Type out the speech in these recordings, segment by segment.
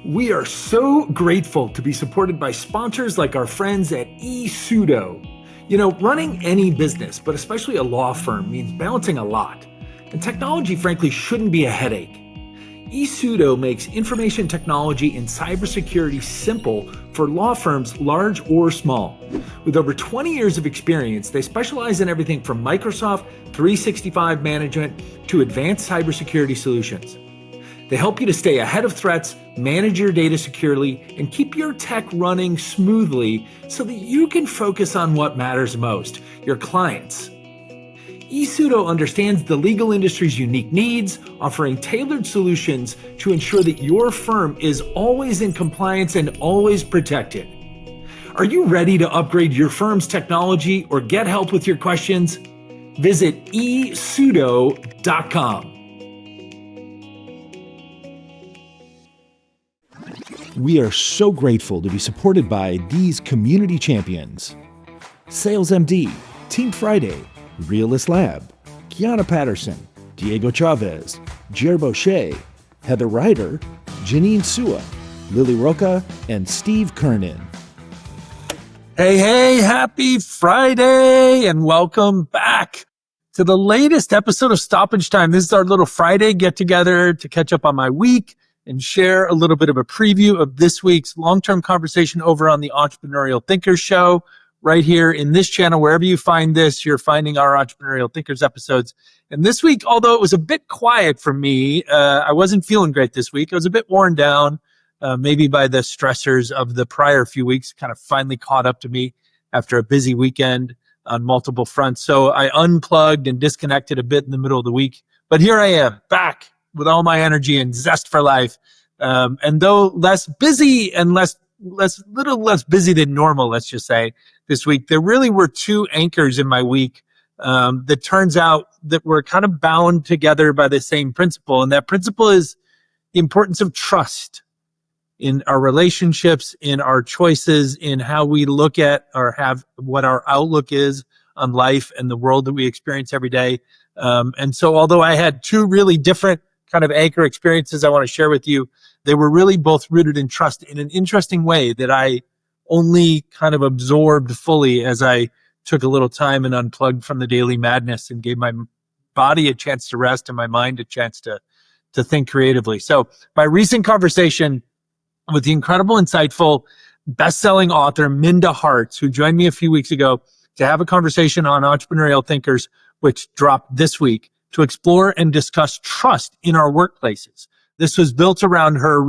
We are so grateful to be supported by sponsors like our friends at eSudo. You know, running any business, but especially a law firm, means balancing a lot. And technology, frankly, shouldn't be a headache. eSudo makes information technology and cybersecurity simple for law firms large or small. With over 20 years of experience, they specialize in everything from Microsoft 365 management to advanced cybersecurity solutions. They help you to stay ahead of threats, manage your data securely, and keep your tech running smoothly so that you can focus on what matters most, your clients. eSudo understands the legal industry's unique needs, offering tailored solutions to ensure that your firm is always in compliance and always protected. Are you ready to upgrade your firm's technology or get help with your questions? Visit esudo.com. We are so grateful to be supported by these community champions: Sales MD, Team Friday, Realist Lab, Kiana Patterson, Diego Chavez, Jer Boucher, Heather Ryder, Janine Sua, Lily Roca, and Steve Kernan. Hey, happy Friday and welcome back to the latest episode of Stoppage Time. This is our little Friday get together to catch up on my week and share a little bit of a preview of this week's long-term conversation over on the Entrepreneurial Thinkers Show, right here in this channel. Wherever you find this, you're finding our Entrepreneurial Thinkers episodes. And this week, although it was a bit quiet for me, I wasn't feeling great this week. I was a bit worn down, maybe by the stressors of the prior few weeks, kind of finally caught up to me after a busy weekend on multiple fronts. So I unplugged and disconnected a bit in the middle of the week. But here I am, back with all my energy and zest for life. And though less busy and little less busy than normal, let's just say, this week, there really were two anchors in my week that turns out that we're kind of bound together by the same principle. And that principle is the importance of trust in our relationships, in our choices, in how we look at or have what our outlook is on life and the world that we experience every day. And so although I had two really different kind of anchor experiences I want to share with you, they were really both rooted in trust in an interesting way that I only kind of absorbed fully as I took a little time and unplugged from the daily madness and gave my body a chance to rest and my mind a chance to think creatively. So my recent conversation with the incredible, insightful, best-selling author Minda Harts, who joined me a few weeks ago to have a conversation on Entrepreneurial Thinkers, which dropped this week, to explore and discuss trust in our workplaces. This was built around her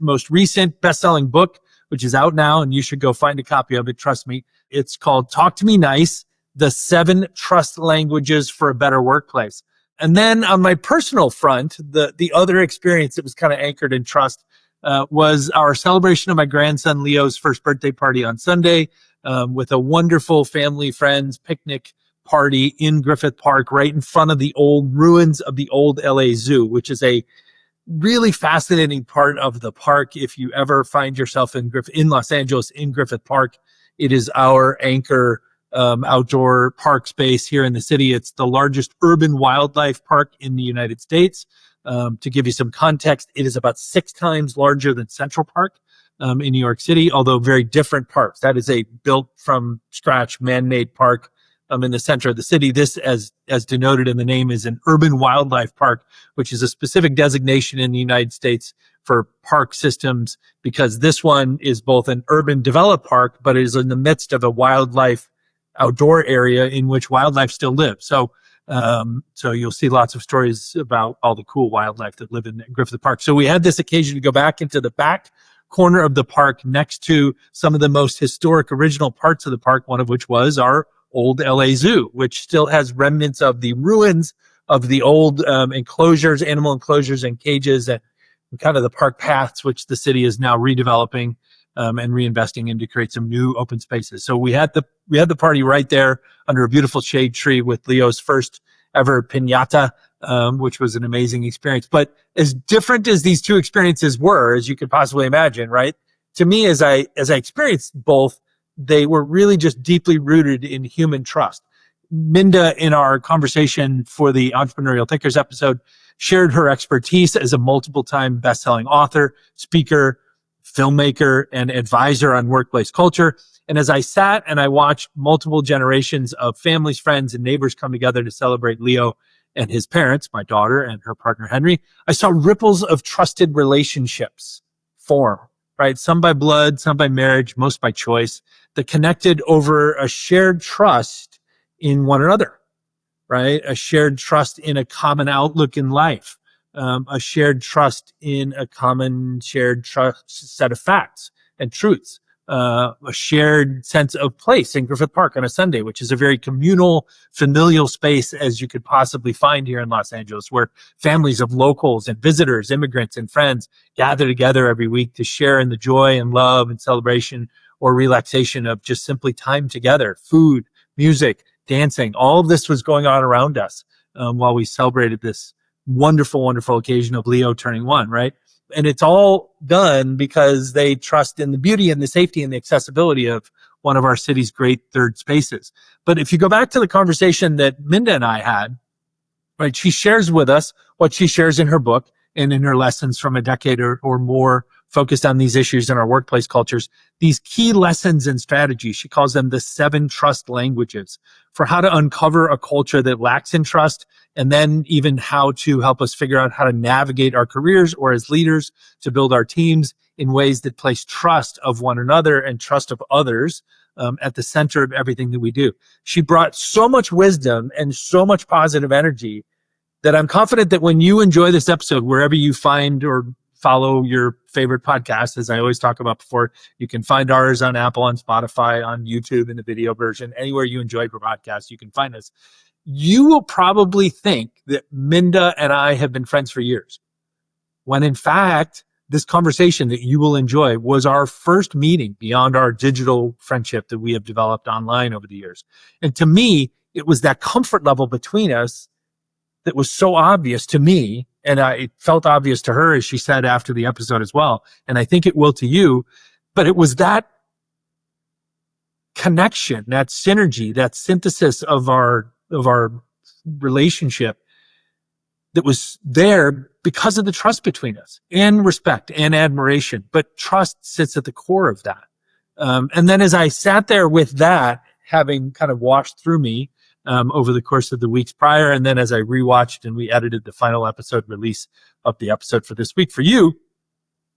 most recent best-selling book, which is out now, and you should go find a copy of it. Trust me. It's called Talk to Me Nice, The 7 Trust Languages for a Better Workplace. And then on my personal front, the other experience that was kind of anchored in trust was our celebration of my grandson Leo's first birthday party on Sunday with a wonderful family, friends, picnic party in Griffith Park, right in front of the old ruins of the old LA Zoo, which is a really fascinating part of the park. If you ever find yourself in Los Angeles, in Griffith Park, it is our anchor outdoor park space here in the city. It's the largest urban wildlife park in the United States. To give you some context, it is about 6 times larger than Central Park in New York City, although very different parks. That is a built from scratch man-made park in the center of the city. This, as denoted in the name, is an urban wildlife park, which is a specific designation in the United States for park systems, because this one is both an urban developed park, but it is in the midst of a wildlife outdoor area in which wildlife still lives. So you'll see lots of stories about all the cool wildlife that live in Griffith Park. So we had this occasion to go back into the back corner of the park next to some of the most historic original parts of the park, one of which was our old LA Zoo, which still has remnants of the ruins of the old enclosures, animal enclosures and cages, and kind of the park paths, which the city is now redeveloping and reinvesting in to create some new open spaces. So we had the party right there under a beautiful shade tree with Leo's first ever piñata, which was an amazing experience. But as different as these two experiences were, as you could possibly imagine, right? To me, as I experienced both, they were really just deeply rooted in human trust. Minda, in our conversation for the Entrepreneurial Thinkers episode, shared her expertise as a multiple-time best-selling author, speaker, filmmaker and advisor on workplace culture. And as I sat and I watched multiple generations of families, friends, and neighbors come together to celebrate Leo and his parents, my daughter and her partner, Henry, I saw ripples of trusted relationships form, right? Some by blood, some by marriage, most by choice, that connected over a shared trust in one another, right? A shared trust in a common outlook in life, a shared trust in a common shared trust set of facts and truths, a shared sense of place in Griffith Park on a Sunday, which is a very communal, familial space as you could possibly find here in Los Angeles, where families of locals and visitors, immigrants and friends gather together every week to share in the joy and love and celebration or relaxation of just simply time together, food, music, dancing. All of this was going on around us while we celebrated this wonderful, wonderful occasion of Leo turning 1, right? And it's all done because they trust in the beauty and the safety and the accessibility of one of our city's great third spaces. But if you go back to the conversation that Minda and I had, right, she shares with us what she shares in her book and in her lessons from a decade or more focused on these issues in our workplace cultures, these key lessons and strategies. She calls them the 7 trust languages for how to uncover a culture that lacks in trust, and then even how to help us figure out how to navigate our careers or as leaders to build our teams in ways that place trust of one another and trust of others at the center of everything that we do. She brought so much wisdom and so much positive energy that I'm confident that when you enjoy this episode, wherever you find or follow your favorite podcast, as I always talk about before, you can find ours on Apple, on Spotify, on YouTube in the video version, anywhere you enjoy your podcast, you can find us. You will probably think that Minda and I have been friends for years, when in fact, this conversation that you will enjoy was our first meeting beyond our digital friendship that we have developed online over the years. And to me, it was that comfort level between us that was so obvious to me, and it felt obvious to her, as she said after the episode as well, and I think it will to you, but it was that connection, that synergy, that synthesis of our relationship that was there because of the trust between us, and respect and admiration, but trust sits at the core of that. And then as I sat there with that, having kind of washed through me over the course of the weeks prior, and then as I rewatched and we edited the final episode release of the episode for this week for you,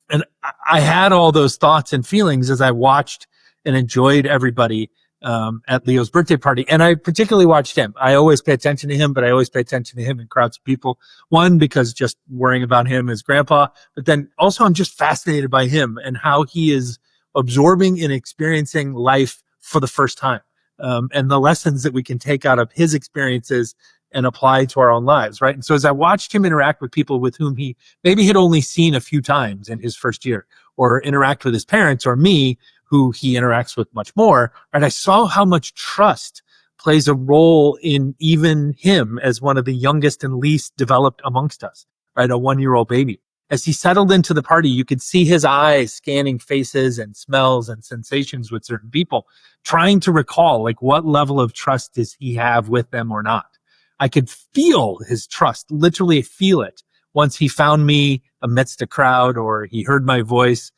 and I had all those thoughts and feelings as I watched and enjoyed everybody at Leo's birthday party. And I particularly watched him. I always pay attention to him, but I always pay attention to him in crowds of people. One, because just worrying about him as grandpa, but then also I'm just fascinated by him and how he is absorbing and experiencing life for the first time. And the lessons that we can take out of his experiences and apply to our own lives, right? And so as I watched him interact with people with whom he maybe had only seen a few times in his first year, or interact with his parents or me, who he interacts with much more, right? I saw how much trust plays a role in even him as one of the youngest and least developed amongst us, right? A 1-year-old baby. As he settled into the party, you could see his eyes scanning faces and smells and sensations with certain people, trying to recall, like, what level of trust does he have with them or not? I could feel his trust, literally feel it, once he found me amidst a crowd, or he heard my voice,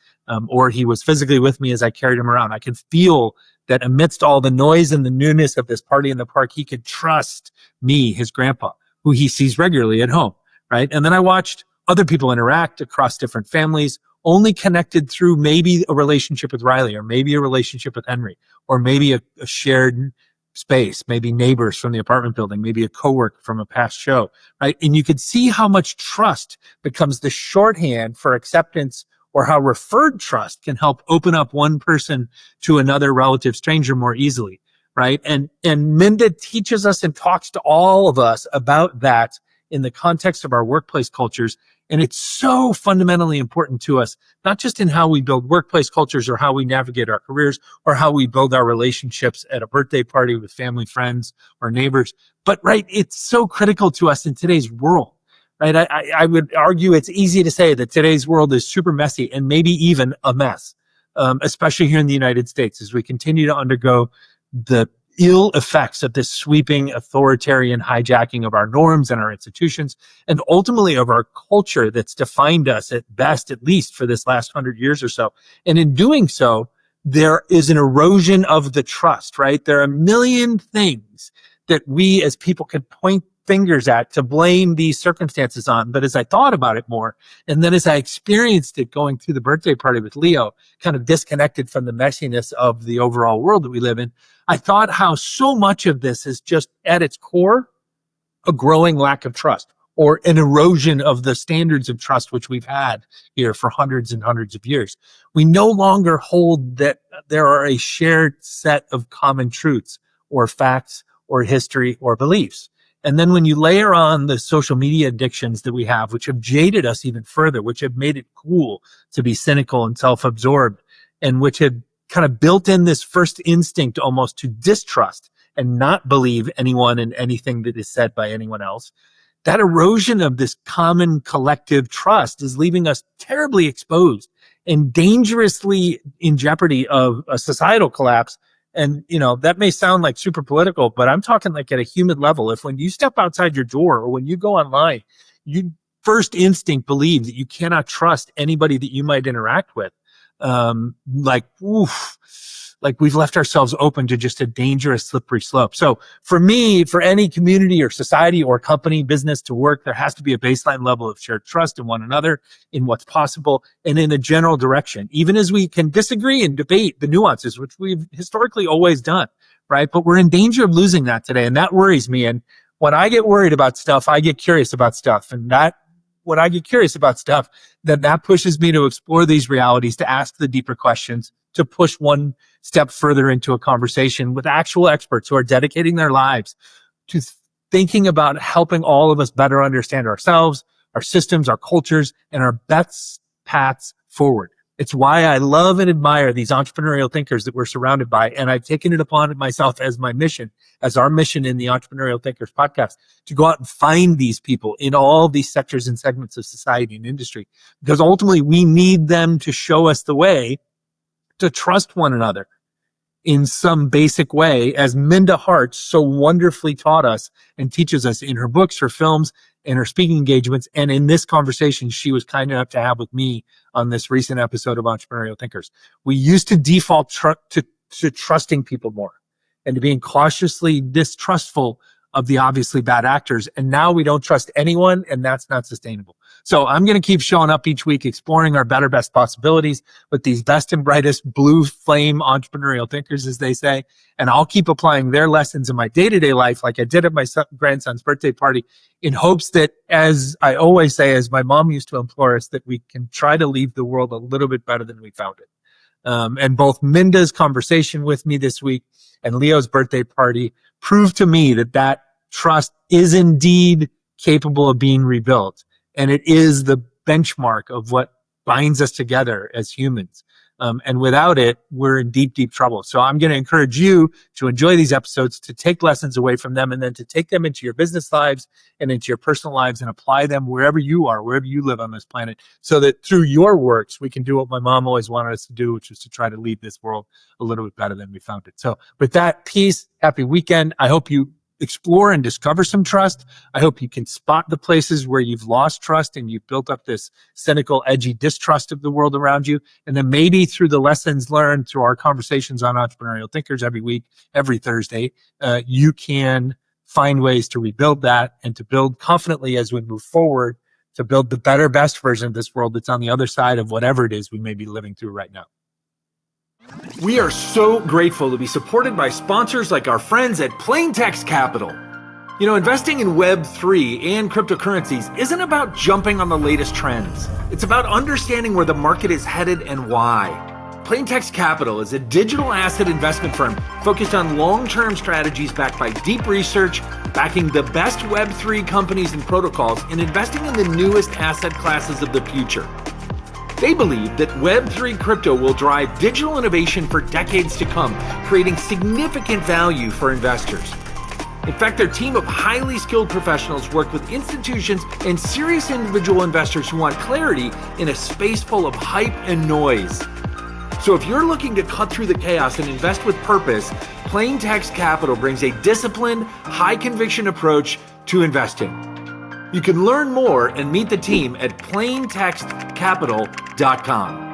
or he was physically with me as I carried him around. I could feel that amidst all the noise and the newness of this party in the park, he could trust me, his grandpa, who he sees regularly at home, right? And then I watched other people interact across different families, only connected through maybe a relationship with Riley, or maybe a relationship with Henry, or maybe a shared space, maybe neighbors from the apartment building, maybe a coworker from a past show, right? And you could see how much trust becomes the shorthand for acceptance, or how referred trust can help open up one person to another relative stranger more easily, right? And Minda teaches us and talks to all of us about that in the context of our workplace cultures. And it's so fundamentally important to us, not just in how we build workplace cultures or how we navigate our careers or how we build our relationships at a birthday party with family, friends, or neighbors, but right, it's so critical to us in today's world, right? I would argue it's easy to say that today's world is super messy and maybe even a mess, especially here in the United States as we continue to undergo the ill effects of this sweeping authoritarian hijacking of our norms and our institutions, and ultimately of our culture that's defined us at best, at least for this last 100 years or so. And in doing so, there is an erosion of the trust, right? There are a million things that we as people can point fingers at to blame these circumstances on. But as I thought about it more, and then as I experienced it going through the birthday party with Leo, kind of disconnected from the messiness of the overall world that we live in, I thought how so much of this is just at its core, a growing lack of trust or an erosion of the standards of trust, which we've had here for hundreds and hundreds of years. We no longer hold that there are a shared set of common truths or facts or history or beliefs. And then when you layer on the social media addictions that we have, which have jaded us even further, which have made it cool to be cynical and self-absorbed, and which have kind of built in this first instinct almost to distrust and not believe anyone and anything that is said by anyone else, that erosion of this common collective trust is leaving us terribly exposed and dangerously in jeopardy of a societal collapse. And, that may sound like super political, but I'm talking like at a human level. If when you step outside your door or when you go online, you first instinct believe that you cannot trust anybody that you might interact with. Like we've left ourselves open to just a dangerous slippery slope. So for me, for any community or society or company, business to work, there has to be a baseline level of shared trust in one another, in what's possible, and in a general direction, even as we can disagree and debate the nuances, which we've historically always done, right? But we're in danger of losing that today. And that worries me. And when I get worried about stuff, I get curious about stuff. And when I get curious about stuff, that pushes me to explore these realities, to ask the deeper questions, to push one step further into a conversation with actual experts who are dedicating their lives to thinking about helping all of us better understand ourselves, our systems, our cultures, and our best paths forward. It's why I love and admire these entrepreneurial thinkers that we're surrounded by. And I've taken it upon myself as my mission, as our mission in the Entrepreneurial Thinkers podcast, to go out and find these people in all these sectors and segments of society and industry, because ultimately we need them to show us the way to trust one another in some basic way, as Minda Harts so wonderfully taught us and teaches us in her books, her films, and her speaking engagements. And in this conversation, she was kind enough to have with me on this recent episode of Entrepreneurial Thinkers. We used to default to trusting people more and to being cautiously distrustful of the obviously bad actors. And now we don't trust anyone, and that's not sustainable. So I'm going to keep showing up each week, exploring our better, best possibilities with these best and brightest blue flame entrepreneurial thinkers, as they say. And I'll keep applying their lessons in my day-to-day life, like I did at my grandson's birthday party, in hopes that, as I always say, as my mom used to implore us, that we can try to leave the world a little bit better than we found it. And both Minda's conversation with me this week and Leo's birthday party proved to me that trust is indeed capable of being rebuilt. And it is the benchmark of what binds us together as humans. And without it, we're in deep, deep trouble. So I'm going to encourage you to enjoy these episodes, to take lessons away from them, and then to take them into your business lives and into your personal lives and apply them wherever you are, wherever you live on this planet, so that through your works, we can do what my mom always wanted us to do, which is to try to leave this world a little bit better than we found it. So with that, peace, happy weekend. I hope you explore and discover some trust. I hope you can spot the places where you've lost trust and you've built up this cynical, edgy distrust of the world around you. And then maybe through the lessons learned through our conversations on Entrepreneurial Thinkers every week, every Thursday, you can find ways to rebuild that and to build confidently as we move forward, to build the better, best version of this world that's on the other side of whatever it is we may be living through right now. We are so grateful to be supported by sponsors like our friends at Plain Text Capital. You know, investing in Web3 and cryptocurrencies isn't about jumping on the latest trends. It's about understanding where the market is headed and why. Plain Text Capital is a digital asset investment firm focused on long-term strategies backed by deep research, backing the best Web3 companies and protocols, and investing in the newest asset classes of the future. They believe that Web3 crypto will drive digital innovation for decades to come, creating significant value for investors. In fact, their team of highly skilled professionals work with institutions and serious individual investors who want clarity in a space full of hype and noise. So if you're looking to cut through the chaos and invest with purpose, Plain Text Capital brings a disciplined, high conviction approach to investing. You can learn more and meet the team at plaintextcapital.com.